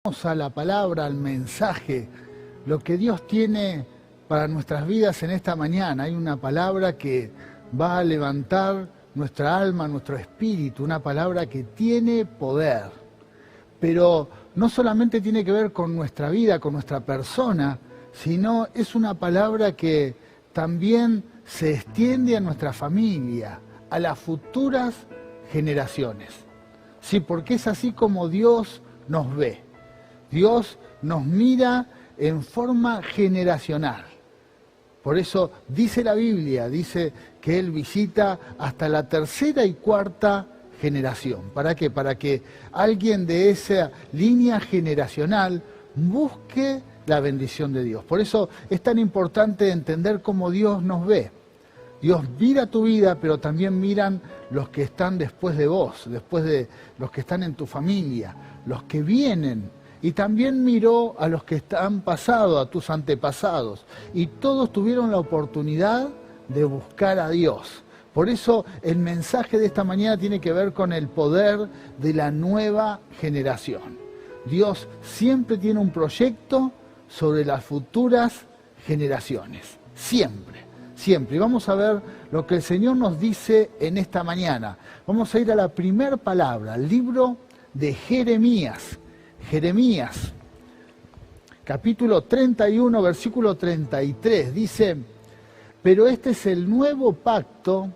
A la palabra, al mensaje, lo que Dios tiene para nuestras vidas en esta mañana. Hay una palabra que va a levantar nuestra alma, nuestro espíritu, una palabra que tiene poder. Pero no solamente tiene que ver con nuestra vida, con nuestra persona, sino es una palabra que también se extiende a nuestra familia, a las futuras generaciones. Sí, porque es así como Dios nos ve. Dios nos mira en forma generacional. Por eso dice la Biblia, dice que Él visita hasta la tercera y cuarta generación. ¿Para qué? Para que alguien de esa línea generacional busque la bendición de Dios. Por eso es tan importante entender cómo Dios nos ve. Dios mira tu vida, pero también miran los que están después de vos, después de los que están en tu familia, los que vienen. Y también miró a los que han pasado, a tus antepasados. Y todos tuvieron la oportunidad de buscar a Dios. Por eso el mensaje de esta mañana tiene que ver con el poder de la nueva generación. Dios siempre tiene un proyecto sobre las futuras generaciones. Siempre, siempre. Y vamos a ver lo que el Señor nos dice en esta mañana. Vamos a ir a la primera palabra, el libro de Jeremías. Jeremías, capítulo 31, versículo 33, dice: pero este es el nuevo pacto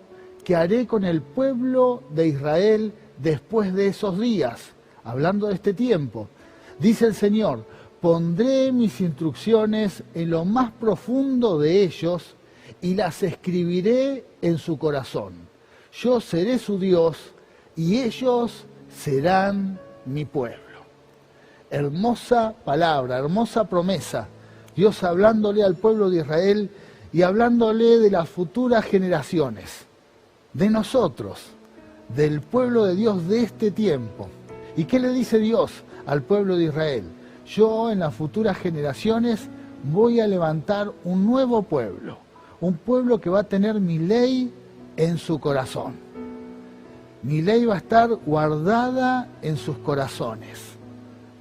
que haré con el pueblo de Israel después de esos días. Hablando de este tiempo, dice el Señor: pondré mis instrucciones en lo más profundo de ellos y las escribiré en su corazón. Yo seré su Dios y ellos serán mi pueblo. Hermosa palabra, hermosa promesa. Dios hablándole al pueblo de Israel y hablándole de las futuras generaciones, de nosotros, del pueblo de Dios de este tiempo. ¿Y qué le dice Dios al pueblo de Israel? Yo en las futuras generaciones voy a levantar un nuevo pueblo, un pueblo que va a tener mi ley en su corazón. Mi ley va a estar guardada en sus corazones.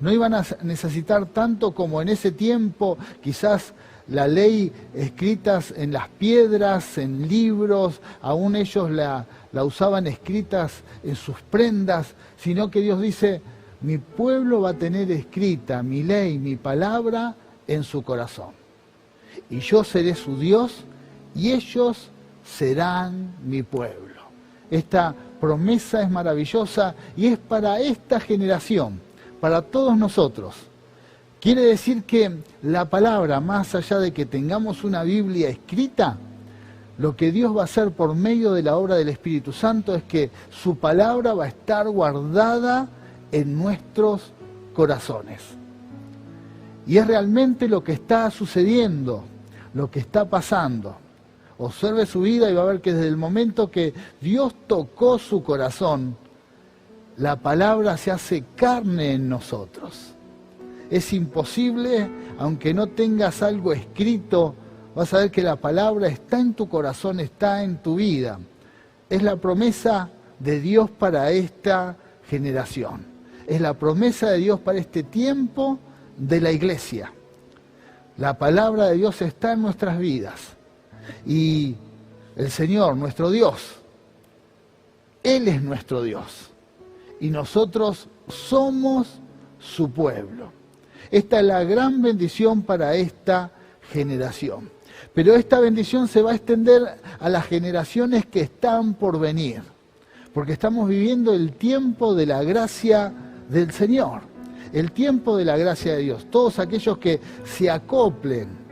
No iban a necesitar tanto como en ese tiempo, quizás la ley escritas en las piedras, en libros, aún ellos la usaban escritas en sus prendas, sino que Dios dice: mi pueblo va a tener escrita mi ley, mi palabra en su corazón. Y yo seré su Dios y ellos serán mi pueblo. Esta promesa es maravillosa y es para esta generación, para todos nosotros. Quiere decir que la palabra, más allá de que tengamos una Biblia escrita, lo que Dios va a hacer por medio de la obra del Espíritu Santo es que su palabra va a estar guardada en nuestros corazones. Y es realmente lo que está sucediendo, lo que está pasando. Observe su vida y va a ver que desde el momento que Dios tocó su corazón, la palabra se hace carne en nosotros. Es imposible, aunque no tengas algo escrito, vas a ver que la palabra está en tu corazón, está en tu vida. Es la promesa de Dios para esta generación. Es la promesa de Dios para este tiempo de la iglesia. La palabra de Dios está en nuestras vidas. Y el Señor, nuestro Dios, Él es nuestro Dios. Y nosotros somos su pueblo. Esta es la gran bendición para esta generación. Pero esta bendición se va a extender a las generaciones que están por venir. Porque estamos viviendo el tiempo de la gracia del Señor. El tiempo de la gracia de Dios. Todos aquellos que se acoplen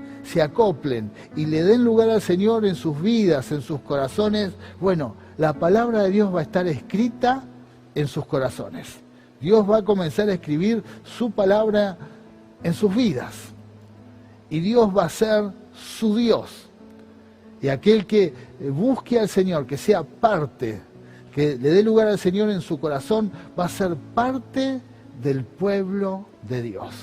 y le den lugar al Señor en sus vidas, en sus corazones, bueno, la palabra de Dios va a estar escrita en sus corazones. Dios va a comenzar a escribir su palabra en sus vidas. Y Dios va a ser su Dios. Y aquel que busque al Señor, que sea parte, que le dé lugar al Señor en su corazón, va a ser parte del pueblo de Dios.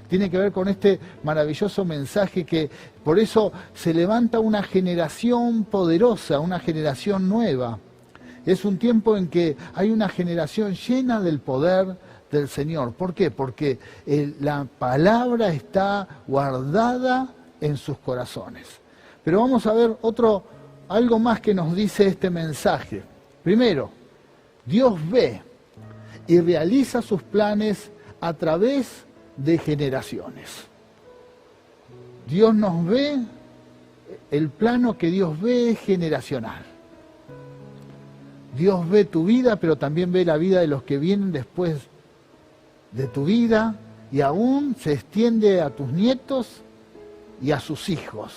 Tiene que ver con este maravilloso mensaje que por eso se levanta una generación poderosa, una generación nueva. Es un tiempo en que hay una generación llena del poder del Señor. ¿Por qué? Porque la palabra está guardada en sus corazones. Pero vamos a ver algo más que nos dice este mensaje. Primero, Dios ve y realiza sus planes a través de generaciones. Dios nos ve, el plano que Dios ve es generacional. Dios ve tu vida, pero también ve la vida de los que vienen después de tu vida, y aún se extiende a tus nietos y a sus hijos.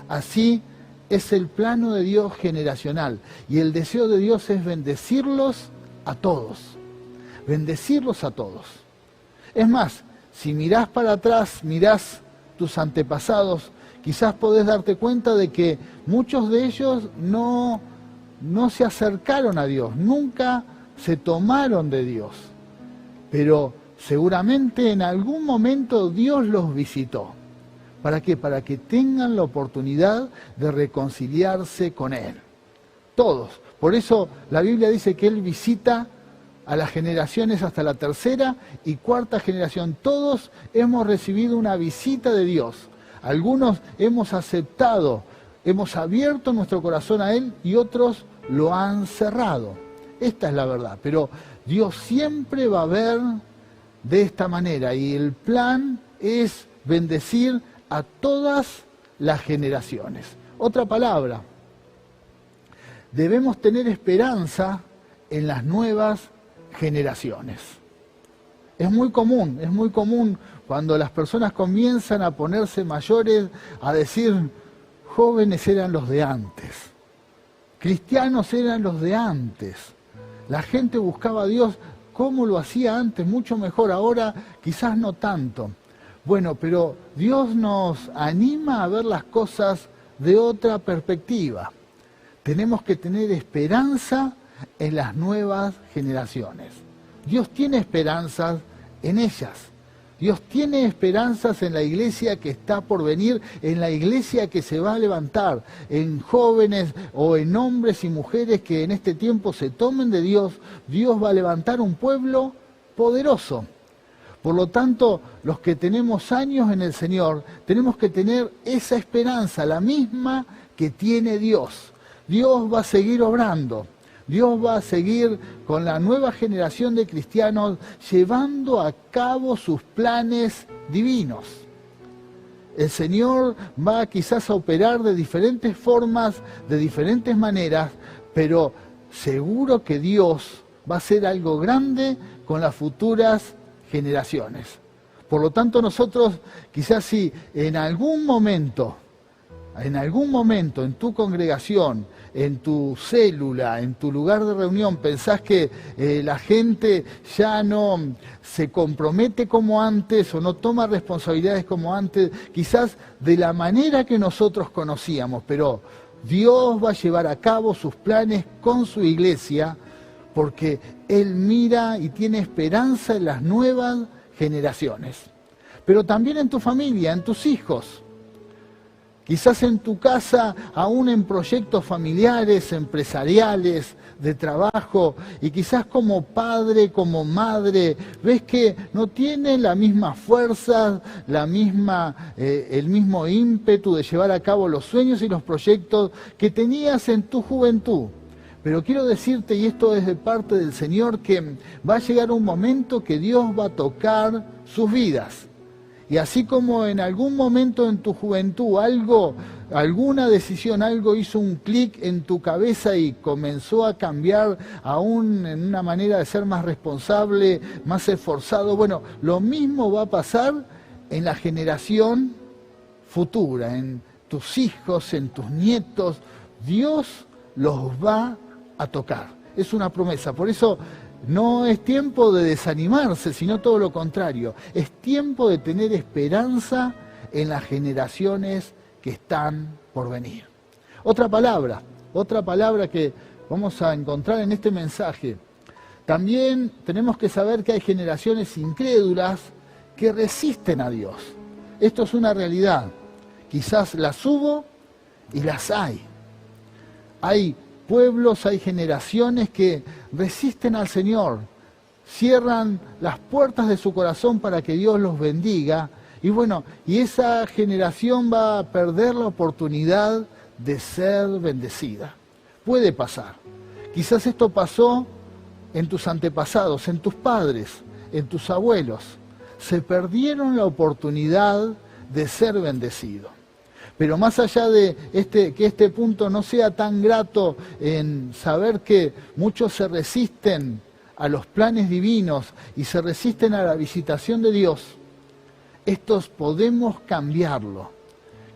Así es el plano de Dios generacional, y el deseo de Dios es bendecirlos a todos. Bendecirlos a todos. Es más, si mirás para atrás, mirás tus antepasados, quizás podés darte cuenta de que muchos de ellos no se acercaron a Dios, nunca se tomaron de Dios. Pero seguramente en algún momento Dios los visitó. ¿Para qué? Para que tengan la oportunidad de reconciliarse con Él. Todos. Por eso la Biblia dice que Él visita a las generaciones hasta la tercera y cuarta generación. Todos hemos recibido una visita de Dios. Algunos hemos aceptado, hemos abierto nuestro corazón a Él y otros lo han cerrado. Esta es la verdad. Pero Dios siempre va a ver de esta manera, y el plan es bendecir a todas las generaciones. Otra palabra, debemos tener esperanza en las nuevas generaciones. Es muy común cuando las personas comienzan a ponerse mayores a decir, jóvenes eran los de antes, cristianos eran los de antes, la gente buscaba a Dios como lo hacía antes, mucho mejor, ahora quizás no tanto. Bueno, pero Dios nos anima a ver las cosas de otra perspectiva. Tenemos que tener esperanza en las nuevas generaciones. Dios tiene esperanzas en ellas. Dios tiene esperanzas en la iglesia que está por venir, en la iglesia que se va a levantar, en jóvenes o en hombres y mujeres que en este tiempo se tomen de Dios. Dios va a levantar un pueblo poderoso. Por lo tanto, los que tenemos años en el Señor, tenemos que tener esa esperanza, la misma que tiene Dios. Dios va a seguir obrando. Dios va a seguir con la nueva generación de cristianos llevando a cabo sus planes divinos. El Señor va quizás a operar de diferentes formas, de diferentes maneras, pero seguro que Dios va a hacer algo grande con las futuras generaciones. Por lo tanto, nosotros quizás si en algún momento en tu congregación, en tu célula, en tu lugar de reunión, pensás que la gente ya no se compromete como antes o no toma responsabilidades como antes, quizás de la manera que nosotros conocíamos, pero Dios va a llevar a cabo sus planes con su iglesia porque Él mira y tiene esperanza en las nuevas generaciones. Pero también en tu familia, en tus hijos. Quizás en tu casa, aún en proyectos familiares, empresariales, de trabajo, y quizás como padre, como madre, ves que no tiene la misma fuerza, el mismo ímpetu de llevar a cabo los sueños y los proyectos que tenías en tu juventud. Pero quiero decirte, y esto es de parte del Señor, que va a llegar un momento que Dios va a tocar sus vidas. Y así como en algún momento en tu juventud alguna decisión, algo hizo un clic en tu cabeza y comenzó a cambiar aún en una manera de ser más responsable, más esforzado, bueno, lo mismo va a pasar en la generación futura, en tus hijos, en tus nietos. Dios los va a tocar. Es una promesa. Por eso no es tiempo de desanimarse, sino todo lo contrario. Es tiempo de tener esperanza en las generaciones que están por venir. Otra palabra que vamos a encontrar en este mensaje. También tenemos que saber que hay generaciones incrédulas que resisten a Dios. Esto es una realidad. Quizás las hubo y las hay. Hay pueblos, hay generaciones que resisten al Señor, cierran las puertas de su corazón para que Dios los bendiga. Y bueno, y esa generación va a perder la oportunidad de ser bendecida. Puede pasar. Quizás esto pasó en tus antepasados, en tus padres, en tus abuelos. Se perdieron la oportunidad de ser bendecidos. Pero más allá de que este punto no sea tan grato en saber que muchos se resisten a los planes divinos y se resisten a la visitación de Dios, estos podemos cambiarlo.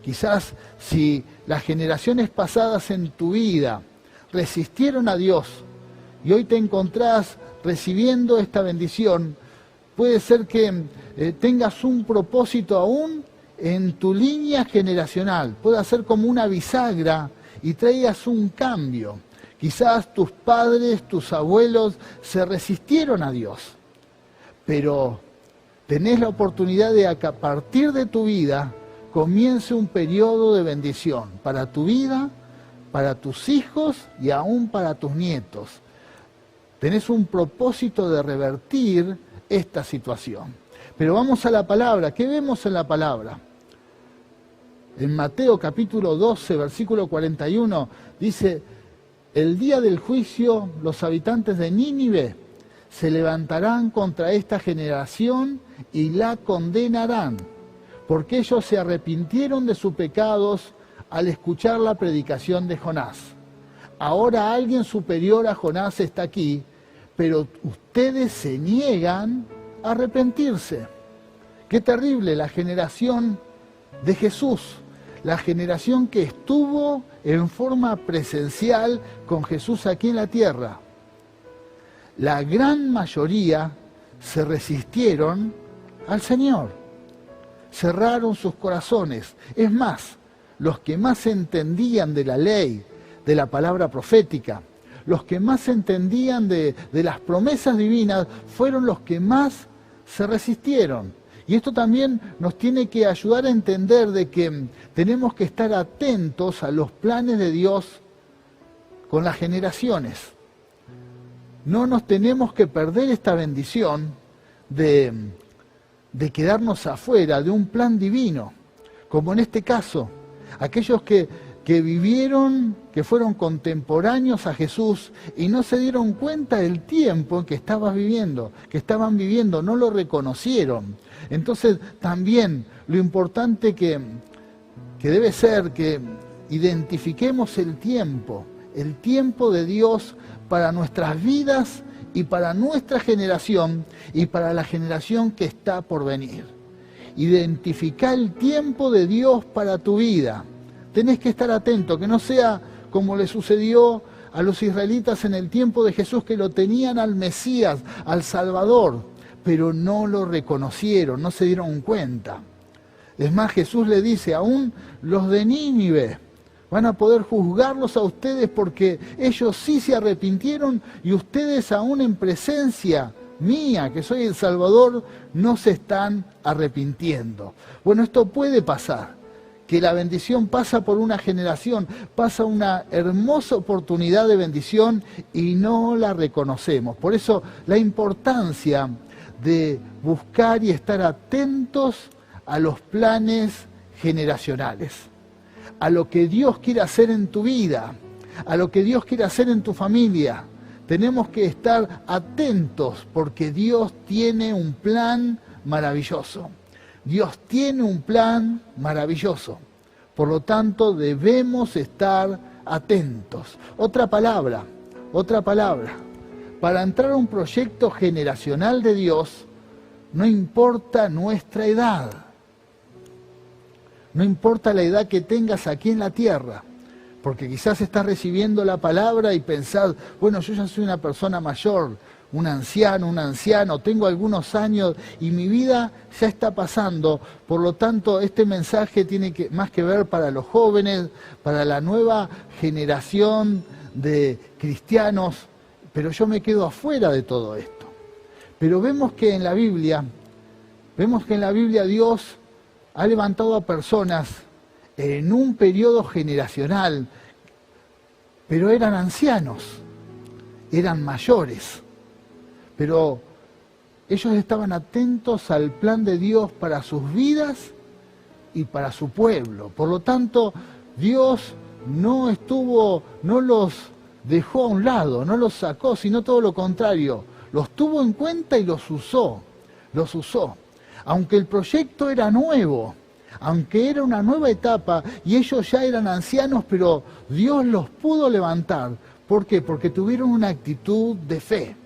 Quizás si las generaciones pasadas en tu vida resistieron a Dios y hoy te encontrás recibiendo esta bendición, puede ser que tengas un propósito aún en tu línea generacional, pueda ser como una bisagra y traigas un cambio. Quizás tus padres, tus abuelos se resistieron a Dios, pero tenés la oportunidad de que a partir de tu vida comience un periodo de bendición para tu vida, para tus hijos y aún para tus nietos. Tenés un propósito de revertir esta situación. Pero vamos a la palabra. ¿Qué vemos en la palabra? En Mateo capítulo 12, versículo 41, dice: el día del juicio los habitantes de Nínive se levantarán contra esta generación y la condenarán, porque ellos se arrepintieron de sus pecados al escuchar la predicación de Jonás. Ahora alguien superior a Jonás está aquí, pero ustedes se niegan a arrepentirse. Qué terrible la generación de Jesús, la generación que estuvo en forma presencial con Jesús aquí en la tierra. La gran mayoría se resistieron al Señor, cerraron sus corazones. Es más, los que más entendían de la ley, de la palabra profética, los que más entendían de las promesas divinas, fueron los que más se resistieron. Y esto también nos tiene que ayudar a entender de que tenemos que estar atentos a los planes de Dios con las generaciones. No nos tenemos que perder esta bendición de quedarnos afuera de un plan divino, como en este caso, aquellos que vivieron, que fueron contemporáneos a Jesús y no se dieron cuenta del tiempo en que estaban viviendo, no lo reconocieron. Entonces también lo importante que debe ser que identifiquemos el tiempo de Dios para nuestras vidas y para nuestra generación y para la generación que está por venir. Identificar el tiempo de Dios para tu vida. Tenés que estar atento, que no sea como le sucedió a los israelitas en el tiempo de Jesús, que lo tenían al Mesías, al Salvador, pero no lo reconocieron, no se dieron cuenta. Es más, Jesús le dice, aún los de Nínive van a poder juzgarlos a ustedes porque ellos sí se arrepintieron y ustedes aún en presencia mía, que soy el Salvador, no se están arrepintiendo. Bueno, esto puede pasar, que la bendición pasa por una generación, pasa una hermosa oportunidad de bendición y no la reconocemos. Por eso la importancia de buscar y estar atentos a los planes generacionales, a lo que Dios quiere hacer en tu vida, a lo que Dios quiere hacer en tu familia. Tenemos que estar atentos porque Dios tiene un plan maravilloso. Dios tiene un plan maravilloso. Por lo tanto, debemos estar atentos. Otra palabra. Para entrar a un proyecto generacional de Dios, no importa nuestra edad. No importa la edad que tengas aquí en la tierra. Porque quizás estás recibiendo la palabra y pensás, bueno, yo ya soy una persona mayor, un anciano, tengo algunos años y mi vida ya está pasando. Por lo tanto, este mensaje tiene más que ver para los jóvenes, para la nueva generación de cristianos, pero yo me quedo afuera de todo esto. Pero vemos que en la Biblia Dios ha levantado a personas en un periodo generacional, pero eran ancianos, eran mayores. Pero Ellos estaban atentos al plan de Dios para sus vidas y para su pueblo. Por lo tanto, Dios no los dejó a un lado, no los sacó, sino todo lo contrario. Los tuvo en cuenta y los usó. Aunque el proyecto era nuevo, aunque era una nueva etapa y ellos ya eran ancianos, pero Dios los pudo levantar. ¿Por qué? Porque tuvieron una actitud de fe.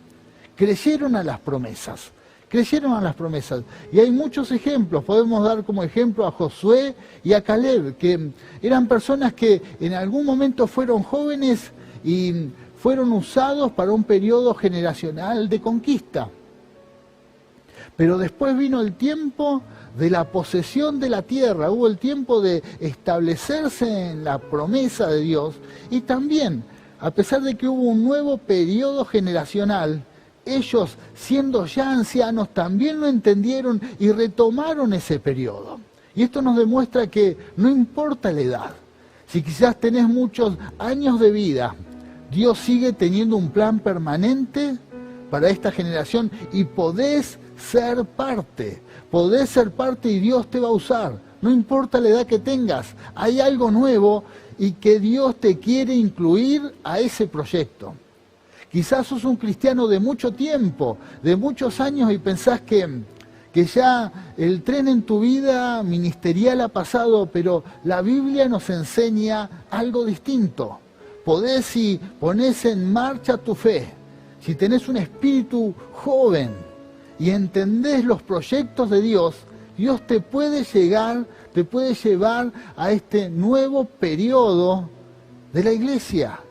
Creyeron a las promesas. Y hay muchos ejemplos. Podemos dar como ejemplo a Josué y a Caleb, que eran personas que en algún momento fueron jóvenes y fueron usados para un periodo generacional de conquista. Pero después vino el tiempo de la posesión de la tierra, hubo el tiempo de establecerse en la promesa de Dios, y también, a pesar de que hubo un nuevo periodo generacional, ellos, siendo ya ancianos, también lo entendieron y retomaron ese periodo. Y esto nos demuestra que no importa la edad, si quizás tenés muchos años de vida, Dios sigue teniendo un plan permanente para esta generación y podés ser parte y Dios te va a usar. No importa la edad que tengas, hay algo nuevo y que Dios te quiere incluir a ese proyecto. Quizás sos un cristiano de mucho tiempo, de muchos años y pensás que ya el tren en tu vida ministerial ha pasado, pero la Biblia nos enseña algo distinto. Podés, si ponés en marcha tu fe, si tenés un espíritu joven y entendés los proyectos de Dios, Dios te puede llevar a este nuevo periodo de la iglesia,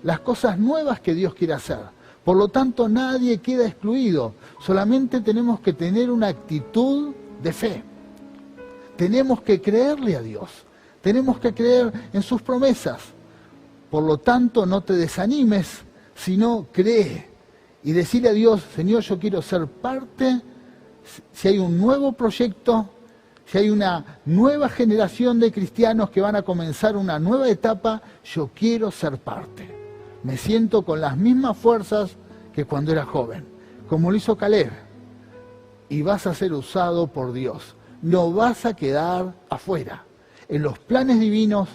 las cosas nuevas que Dios quiere hacer. Por lo tanto, nadie queda excluido, solamente tenemos que tener una actitud de fe. Tenemos que creerle a Dios, tenemos que creer en sus promesas. Por lo tanto, no te desanimes, sino cree. Y decirle a Dios, Señor, yo quiero ser parte, si hay un nuevo proyecto, si hay una nueva generación de cristianos que van a comenzar una nueva etapa, yo quiero ser parte. Me siento con las mismas fuerzas que cuando era joven, como lo hizo Caleb. Y vas a ser usado por Dios. No vas a quedar afuera. En los planes divinos,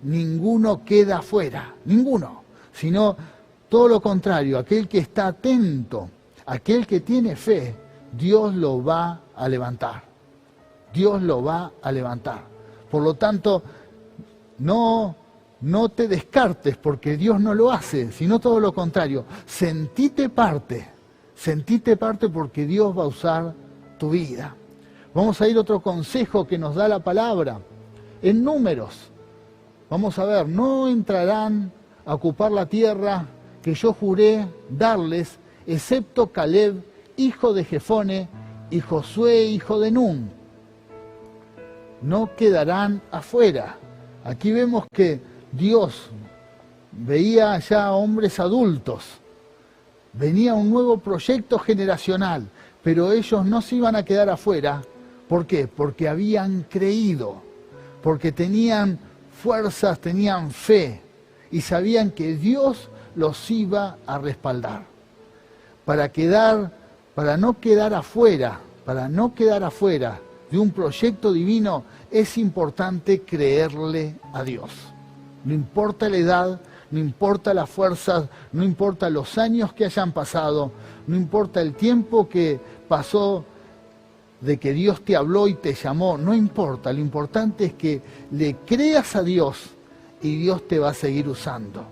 ninguno queda afuera, ninguno, sino todo lo contrario, aquel que está atento, aquel que tiene fe, Dios lo va a levantar. Dios lo va a levantar. Por lo tanto, no te descartes porque Dios no lo hace, sino todo lo contrario. Sentite parte porque Dios va a usar tu vida. Vamos a ir a otro consejo que nos da la palabra. En Números, vamos a ver, no entrarán a ocupar la tierra que yo juré darles, excepto Caleb, hijo de Jefone, y Josué, hijo de Nun. No quedarán afuera. Aquí vemos que Dios veía ya hombres adultos. Venía un nuevo proyecto generacional, pero ellos no se iban a quedar afuera. ¿Por qué? Porque habían creído, porque tenían fuerzas, tenían fe y sabían que Dios los iba a respaldar. Para no quedar afuera de un proyecto divino, es importante creerle a Dios. No importa la edad, no importa las fuerzas, no importa los años que hayan pasado, no importa el tiempo que pasó de que Dios te habló y te llamó, no importa, lo importante es que le creas a Dios y Dios te va a seguir usando.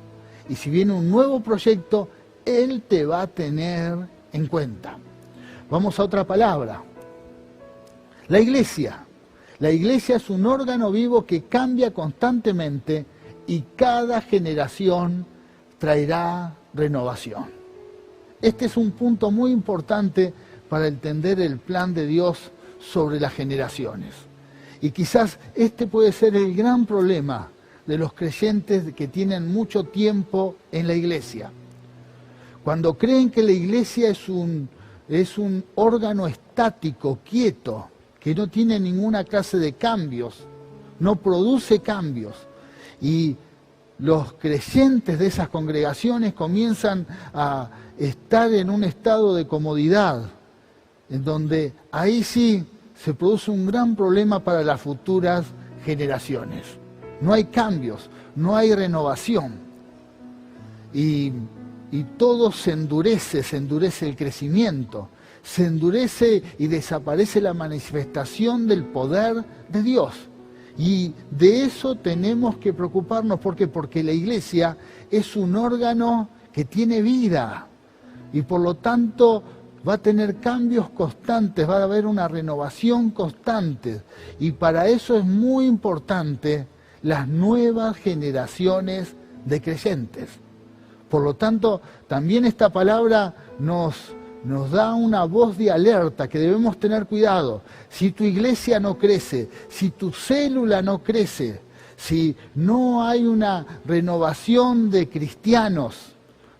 Y si viene un nuevo proyecto, Él te va a tener en cuenta. Vamos a otra palabra. La iglesia. La iglesia es un órgano vivo que cambia constantemente y cada generación traerá renovación. Este es un punto muy importante para entender el plan de Dios sobre las generaciones. Y quizás este puede ser el gran problema de los creyentes que tienen mucho tiempo en la iglesia. Cuando creen que la iglesia es un órgano estático, quieto, que no tiene ninguna clase de cambios, no produce cambios. Y los creyentes de esas congregaciones comienzan a estar en un estado de comodidad, en donde ahí sí se produce un gran problema para las futuras generaciones. No hay cambios, no hay renovación. Y todo se endurece el crecimiento, se endurece y desaparece la manifestación del poder de Dios. Y de eso tenemos que preocuparnos. ¿Por qué? Porque la iglesia es un órgano que tiene vida y por lo tanto va a tener cambios constantes, va a haber una renovación constante. Y para eso es muy importante las nuevas generaciones de creyentes. Por lo tanto, también esta palabra nos da una voz de alerta que debemos tener cuidado. Si tu iglesia no crece, si tu célula no crece, si no hay una renovación de cristianos,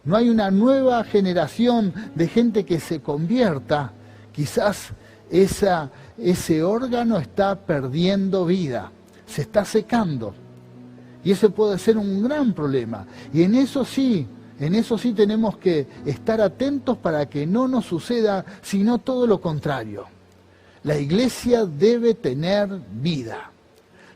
no hay una nueva generación de gente que se convierta, quizás ese órgano está perdiendo vida, se está secando. Y ese puede ser un gran problema. Y en eso sí tenemos que estar atentos para que no nos suceda, sino todo lo contrario. La iglesia debe tener vida.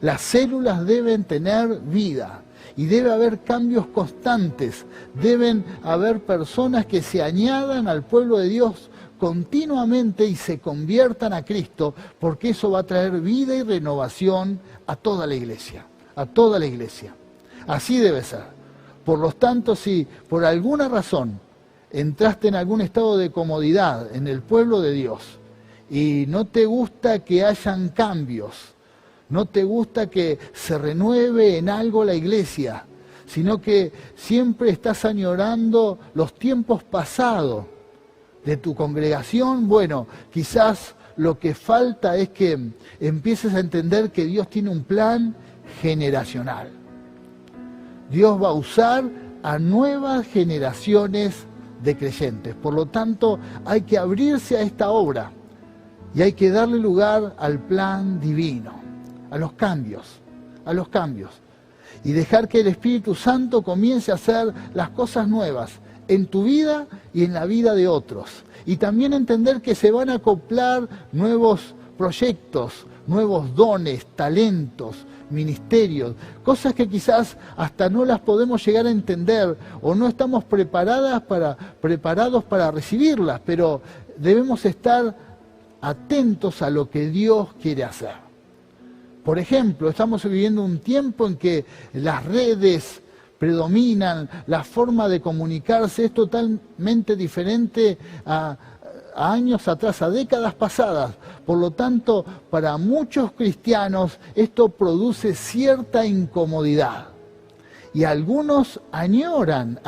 Las células deben tener vida. Y debe haber cambios constantes. Deben haber personas que se añadan al pueblo de Dios continuamente y se conviertan a Cristo, porque eso va a traer vida y renovación a toda la iglesia. A toda la iglesia. Así debe ser. Por lo tanto, si por alguna razón entraste en algún estado de comodidad en el pueblo de Dios y no te gusta que hayan cambios, no te gusta que se renueve en algo la iglesia, sino que siempre estás añorando los tiempos pasados de tu congregación, bueno, quizás lo que falta es que empieces a entender que Dios tiene un plan generacional. Dios va a usar a nuevas generaciones de creyentes. Por lo tanto, hay que abrirse a esta obra y hay que darle lugar al plan divino, a los cambios, y dejar que el Espíritu Santo comience a hacer las cosas nuevas en tu vida y en la vida de otros. Y también entender que se van a acoplar nuevos proyectos, nuevos dones, talentos, ministerios, cosas que quizás hasta no las podemos llegar a entender o no estamos preparados para recibirlas, pero debemos estar atentos a lo que Dios quiere hacer. Por ejemplo, estamos viviendo un tiempo en que las redes predominan, la forma de comunicarse es totalmente diferente a años atrás, a décadas pasadas. Por lo tanto, para muchos cristianos esto produce cierta incomodidad. Y algunos añoran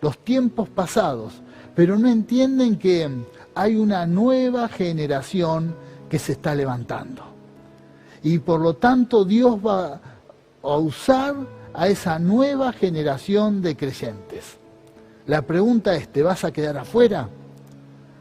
los tiempos pasados, pero no entienden que hay una nueva generación que se está levantando. Y por lo tanto Dios va a usar a esa nueva generación de creyentes. La pregunta es, ¿te vas a quedar afuera?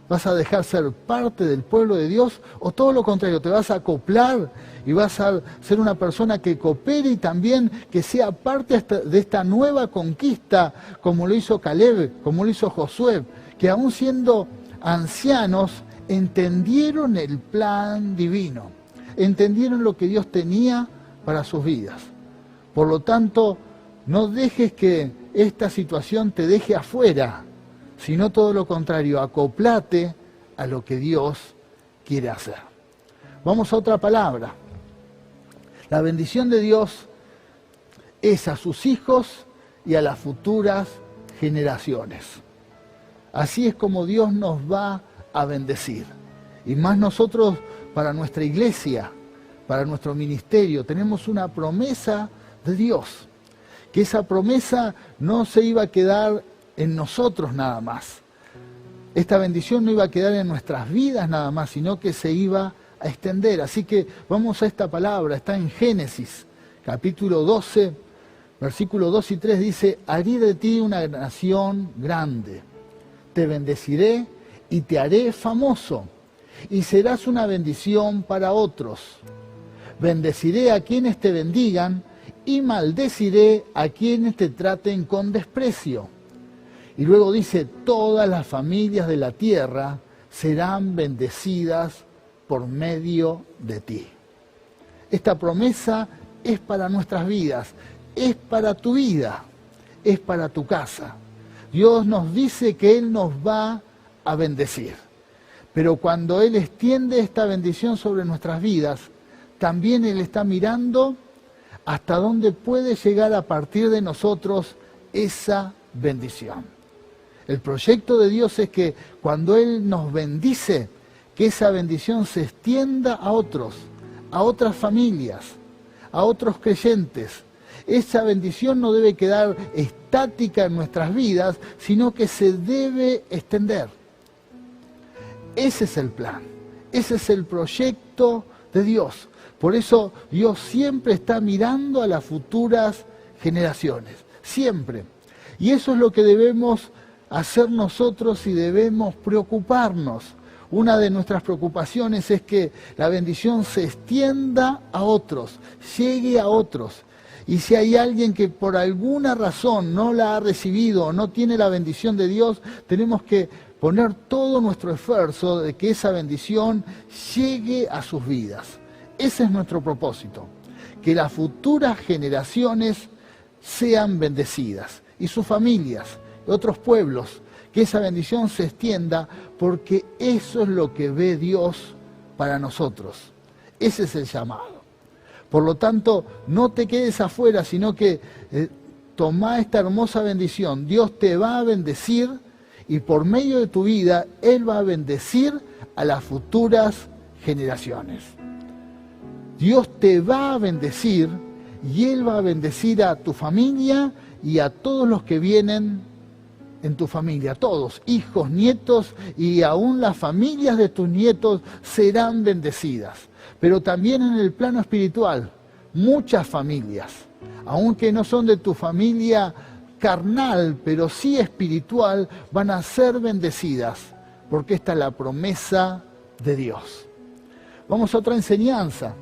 ¿Vas a dejar ser parte del pueblo de Dios? ¿O todo lo contrario, te vas a acoplar y vas a ser una persona que coopere y también que sea parte de esta nueva conquista, como lo hizo Caleb, como lo hizo Josué, que aún siendo ancianos entendieron el plan divino, entendieron lo que Dios tenía para sus vidas? Por lo tanto, no dejes que esta situación te deje afuera, sino todo lo contrario, acoplate a lo que Dios quiere hacer. Vamos a otra palabra. La bendición de Dios es a sus hijos y a las futuras generaciones. Así es como Dios nos va a bendecir. Y más nosotros, para nuestra iglesia, para nuestro ministerio, tenemos una promesa de Dios. Que esa promesa no se iba a quedar en nosotros nada más. Esta bendición no iba a quedar en nuestras vidas nada más, sino que se iba a extender. Así que vamos a esta palabra, está en Génesis, capítulo 12, versículos 2 y 3, dice: haré de ti una nación grande, te bendeciré y te haré famoso, y serás una bendición para otros. Bendeciré a quienes te bendigan, y maldeciré a quienes te traten con desprecio. Y luego dice, todas las familias de la tierra serán bendecidas por medio de ti. Esta promesa es para nuestras vidas, es para tu vida, es para tu casa. Dios nos dice que Él nos va a bendecir. Pero cuando Él extiende esta bendición sobre nuestras vidas, también Él está mirando hasta dónde puede llegar a partir de nosotros esa bendición. El proyecto de Dios es que cuando Él nos bendice, que esa bendición se extienda a otros, a otras familias, a otros creyentes. Esa bendición no debe quedar estática en nuestras vidas, sino que se debe extender. Ese es el plan, ese es el proyecto de Dios. Por eso Dios siempre está mirando a las futuras generaciones, siempre. Y eso es lo que debemos hacer nosotros y debemos preocuparnos. Una de nuestras preocupaciones es que la bendición se extienda a otros, llegue a otros. Y si hay alguien que por alguna razón no la ha recibido o no tiene la bendición de Dios, tenemos que poner todo nuestro esfuerzo de que esa bendición llegue a sus vidas. Ese es nuestro propósito, que las futuras generaciones sean bendecidas y sus familias, y otros pueblos, que esa bendición se extienda, porque eso es lo que ve Dios para nosotros. Ese es el llamado. Por lo tanto, no te quedes afuera, sino que toma esta hermosa bendición. Dios te va a bendecir y por medio de tu vida, Él va a bendecir a las futuras generaciones. Dios te va a bendecir y Él va a bendecir a tu familia y a todos los que vienen en tu familia. Todos, hijos, nietos y aún las familias de tus nietos serán bendecidas. Pero también en el plano espiritual, muchas familias, aunque no son de tu familia carnal, pero sí espiritual, van a ser bendecidas, porque esta es la promesa de Dios. Vamos a otra enseñanza.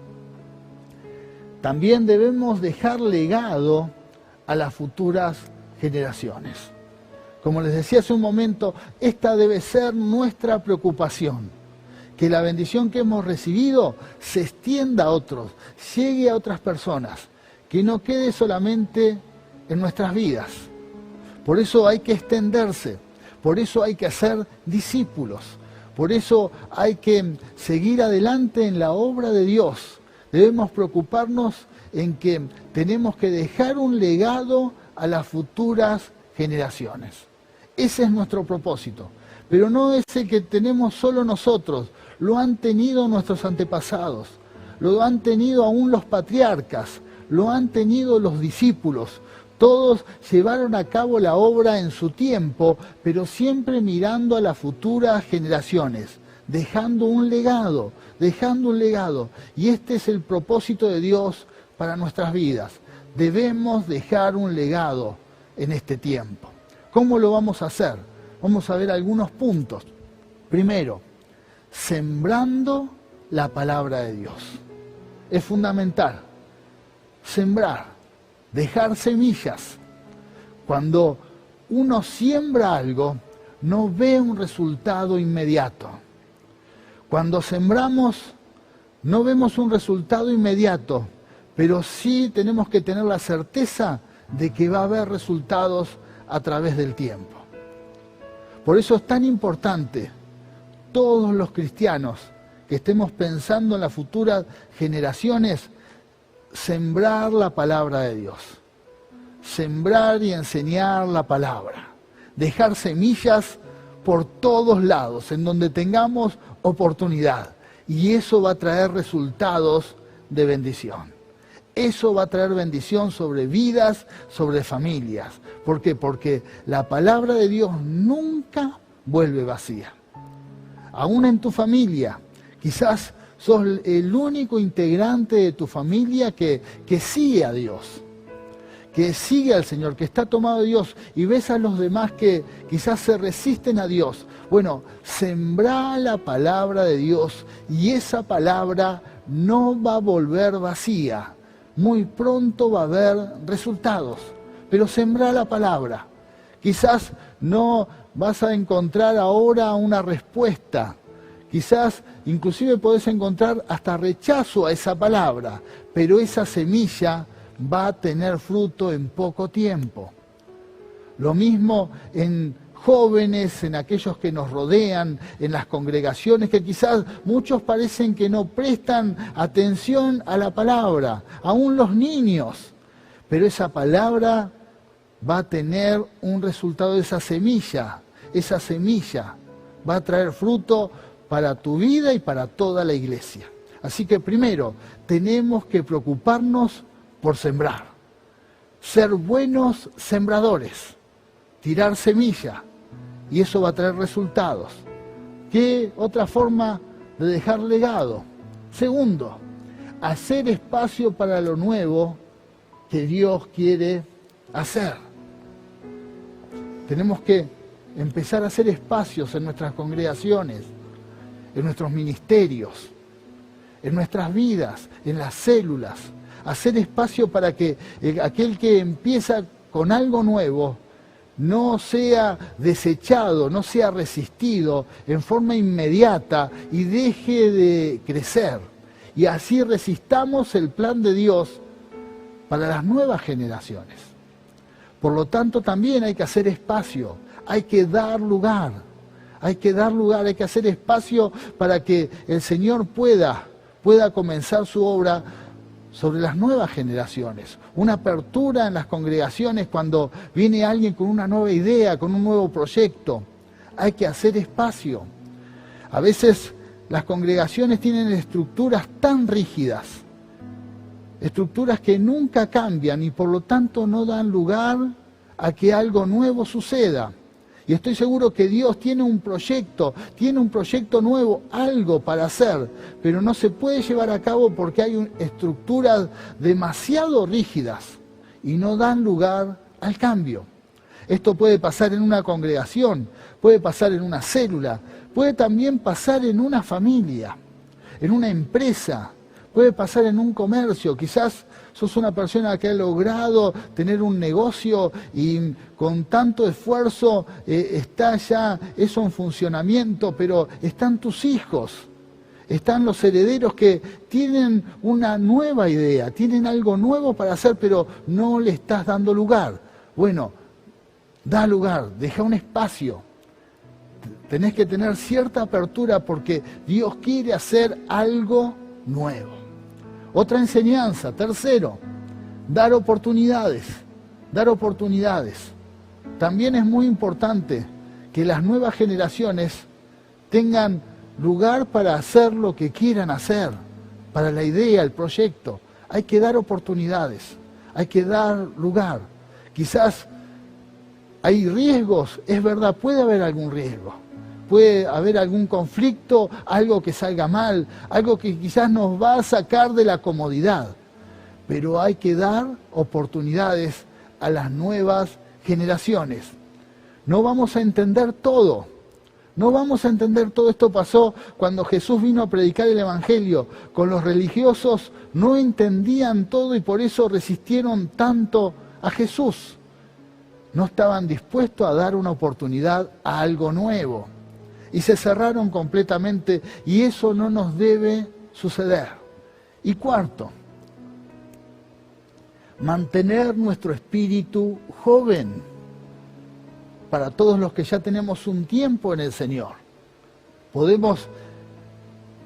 También debemos dejar legado a las futuras generaciones. Como les decía hace un momento, esta debe ser nuestra preocupación. Que la bendición que hemos recibido se extienda a otros, llegue a otras personas, que no quede solamente en nuestras vidas. Por eso hay que extenderse, por eso hay que hacer discípulos, por eso hay que seguir adelante en la obra de Dios. Debemos preocuparnos en que tenemos que dejar un legado a las futuras generaciones. Ese es nuestro propósito, pero no es el que tenemos solo nosotros. Lo han tenido nuestros antepasados, lo han tenido aún los patriarcas, lo han tenido los discípulos. Todos llevaron a cabo la obra en su tiempo, pero siempre mirando a las futuras generaciones, dejando un legado. Y este es el propósito de Dios para nuestras vidas. Debemos dejar un legado en este tiempo. ¿Cómo lo vamos a hacer? Vamos a ver algunos puntos. Primero, sembrando la palabra de Dios. Es fundamental. Sembrar, dejar semillas. Cuando uno siembra algo, no ve un resultado inmediato. Cuando sembramos, no vemos un resultado inmediato, pero sí tenemos que tener la certeza de que va a haber resultados a través del tiempo. Por eso es tan importante, todos los cristianos que estemos pensando en las futuras generaciones, sembrar la palabra de Dios. Sembrar y enseñar la palabra. Dejar semillas por todos lados, en donde tengamos oportunidad. Y eso va a traer resultados de bendición. Eso va a traer bendición sobre vidas, sobre familias. ¿Por qué? Porque la palabra de Dios nunca vuelve vacía. Aún en tu familia, quizás sos el único integrante de tu familia que sigue a Dios, que sigue al Señor, que está tomado de Dios, y ves a los demás que quizás se resisten a Dios. Bueno, sembrá la palabra de Dios y esa palabra no va a volver vacía. Muy pronto va a haber resultados, pero sembrá la palabra. Quizás no vas a encontrar ahora una respuesta Quizás inclusive podés encontrar hasta rechazo a esa palabra, pero esa semilla va a tener fruto en poco tiempo. Lo mismo en jóvenes, en aquellos que nos rodean, en las congregaciones, que quizás muchos parecen que no prestan atención a la palabra, aún los niños, pero esa palabra va a tener un resultado de esa semilla va a traer fruto para tu vida y para toda la iglesia. Así que primero, tenemos que preocuparnos por sembrar, ser buenos sembradores, tirar semilla, y eso va a traer resultados. ¿Qué otra forma de dejar legado? Segundo, hacer espacio para lo nuevo que Dios quiere hacer. Tenemos que empezar a hacer espacios en nuestras congregaciones, en nuestros ministerios, en nuestras vidas, en las células. Hacer espacio para que aquel que empieza con algo nuevo no sea desechado, no sea resistido en forma inmediata y deje de crecer. Y así resistamos el plan de Dios para las nuevas generaciones. Por lo tanto, también hay que hacer espacio, hay que dar lugar, hay que hacer espacio para que el Señor pueda comenzar su obra sobre las nuevas generaciones. Una apertura en las congregaciones cuando viene alguien con una nueva idea, con un nuevo proyecto. Hay que hacer espacio. A veces las congregaciones tienen estructuras tan rígidas, estructuras que nunca cambian y por lo tanto no dan lugar a que algo nuevo suceda. Y estoy seguro que Dios tiene un proyecto nuevo, algo para hacer, pero no se puede llevar a cabo porque hay estructuras demasiado rígidas y no dan lugar al cambio. Esto puede pasar en una congregación, puede pasar en una célula, puede también pasar en una familia, en una empresa, puede pasar en un comercio. Quizás sos una persona que ha logrado tener un negocio y con tanto esfuerzo está ya eso en funcionamiento, pero están tus hijos, están los herederos que tienen una nueva idea, tienen algo nuevo para hacer, pero no le estás dando lugar. Bueno, da lugar, deja un espacio. Tenés que tener cierta apertura porque Dios quiere hacer algo nuevo. Otra enseñanza, tercero, dar oportunidades. También es muy importante que las nuevas generaciones tengan lugar para hacer lo que quieran hacer, para la idea, el proyecto. Hay que dar oportunidades, hay que dar lugar. Quizás hay riesgos, es verdad, puede haber algún riesgo. Puede haber algún conflicto, algo que salga mal, algo que quizás nos va a sacar de la comodidad. Pero hay que dar oportunidades a las nuevas generaciones. No vamos a entender todo. Esto pasó cuando Jesús vino a predicar el Evangelio. Con los religiosos no entendían todo y por eso resistieron tanto a Jesús. No estaban dispuestos a dar una oportunidad a algo nuevo. Y se cerraron completamente, y eso no nos debe suceder. Y cuarto, mantener nuestro espíritu joven para todos los que ya tenemos un tiempo en el Señor. Podemos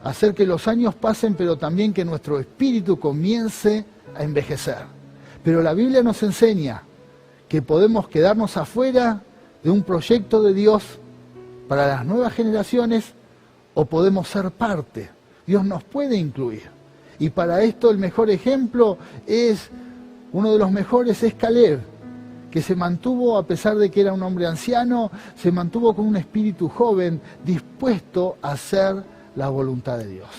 hacer que los años pasen, pero también que nuestro espíritu comience a envejecer. Pero la Biblia nos enseña que podemos quedarnos afuera de un proyecto de Dios para las nuevas generaciones, o podemos ser parte. Dios nos puede incluir. Y para esto el mejor ejemplo uno de los mejores es Caleb, que se mantuvo, a pesar de que era un hombre anciano, se mantuvo con un espíritu joven, dispuesto a hacer la voluntad de Dios.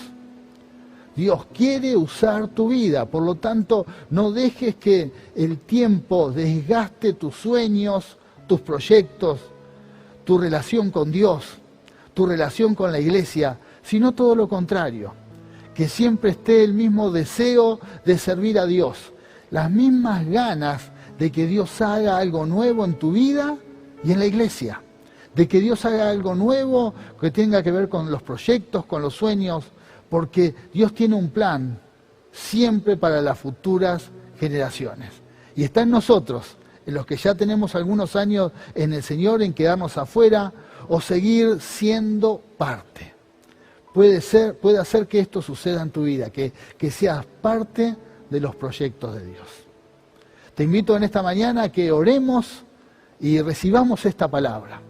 Dios quiere usar tu vida, por lo tanto, no dejes que el tiempo desgaste tus sueños, tus proyectos, tu relación con Dios, tu relación con la iglesia, sino todo lo contrario. Que siempre esté el mismo deseo de servir a Dios, las mismas ganas de que Dios haga algo nuevo en tu vida y en la iglesia. de que Dios haga algo nuevo que tenga que ver con los proyectos, con los sueños, porque Dios tiene un plan siempre para las futuras generaciones. Y está en nosotros, en los que ya tenemos algunos años en el Señor, en quedarnos afuera o seguir siendo parte. Puede hacer que esto suceda en tu vida, que seas parte de los proyectos de Dios. Te invito en esta mañana a que oremos y recibamos esta palabra.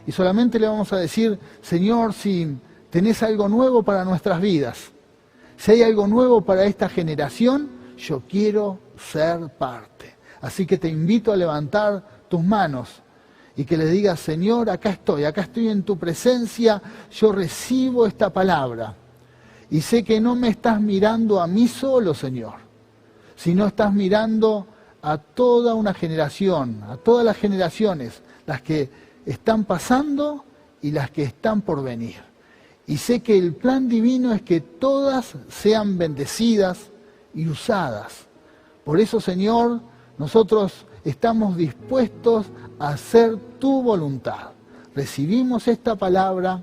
Y solamente le vamos a decir, Señor, si tenés algo nuevo para nuestras vidas, si hay algo nuevo para esta generación, yo quiero ser parte. Así que te invito a levantar tus manos y que le digas, Señor, acá estoy en tu presencia, yo recibo esta palabra. Y sé que no me estás mirando a mí solo, Señor, sino estás mirando a toda una generación, a todas las generaciones, las que están pasando y las que están por venir. Y sé que el plan divino es que todas sean bendecidas y usadas. Por eso, Señor, nosotros estamos dispuestos a hacer tu voluntad. Recibimos esta palabra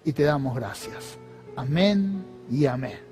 y te damos gracias. Amén y amén.